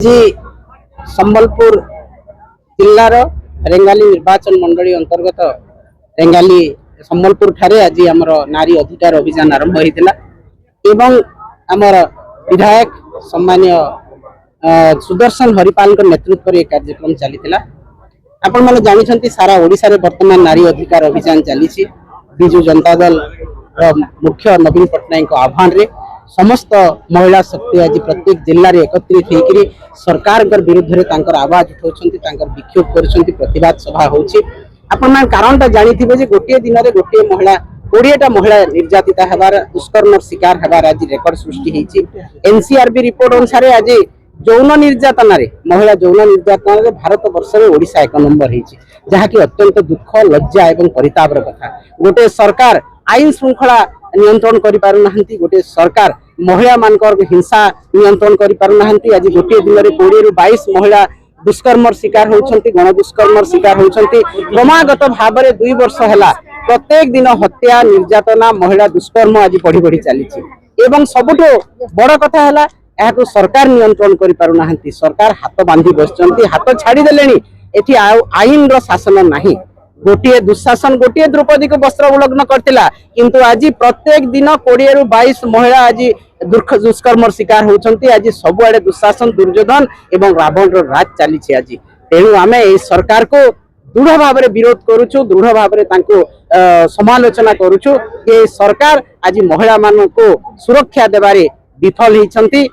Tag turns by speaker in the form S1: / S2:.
S1: जी संबलपुर जिलार रेंगाली निर्वाचन मंडली अंतर्गत रेंगाली संबलपुर ठारे आज आमर नारी अधिकार अभियान आरंभ होता एवं आमर विधायक सम्मान्य सुदर्शन हरिपाल नेतृत्व में कार्यक्रम चली आपण मैंने जानते सारा ओडिशा रे वर्तमान नारी अधिकार अभियान चली विजु जनता दल मुख्य नवीन पट्टनायक आह्वान रे समस्त महिला शक्ति आज प्रत्येक जिले में एकत्रित होकर सरकार विरुद्ध में आवाज उठाउछन्ति विक्षोभ कर प्रतिवाद सभा होछि। आपण कारण जानी गोटे दिन में गोटे महिला 20टा महिला निर्यातिता हेबार दुष्कर्म शिकार हेबार आज रेकर्ड सृष्टि होछि। एनसीआरबी रिपोर्ट अनुसार आज यौन निर्यातना महिला यौन निर्यातना भारत वर्ष में ओडिशा 1 नंबर होछि, जहाँकि अत्यंत दुख लज्जा एवं परितापर कथा। गोटे सरकार आईन श्रृंखला नियंत्रण करि पारु नाहंती, गोटे सरकार महिला मानकर हिंसा नियंत्रण करि पारु नाहंती। आज गोटे दिन में 20 रु 22 महिला दुष्कर्म शिकार होउछन्ती, गण दुष्कर्म शिकार होउछन्ती। क्रमागत भाव में 2 वर्ष हैला प्रत्येक दिन हत्या निर्यातना महिला दुष्कर्म आज बढ़ी बढ़ी चली एवं सबुठो बड़ कथा हैला याकू सरकार नियंत्रण करि पारु नाहंती। सरकार हाथ बांधी बसचन्ती, हाथ छाड़ी देलेनी। एठी आईन रो शासन नाही। गोटे दुशासन गोटे द्रौपदी को वस्त्र उल्लंघन करथिला, किंतु आज प्रत्येक दिन 20 रु 22 महिला आज दुष्कर्म शिकार होउछन्ती। आज सबुआडे दुशासन दुर्योधन एवं रावण रो राज चली आज। तेणु आमे ए सरकार को दृढ़ भाव में विरोध करुछु, दृढ़ भाव में तांको समालोचना करुछु। ये सरकार आज महिला मान को सुरक्षा देबारे विफल होइछन्ती।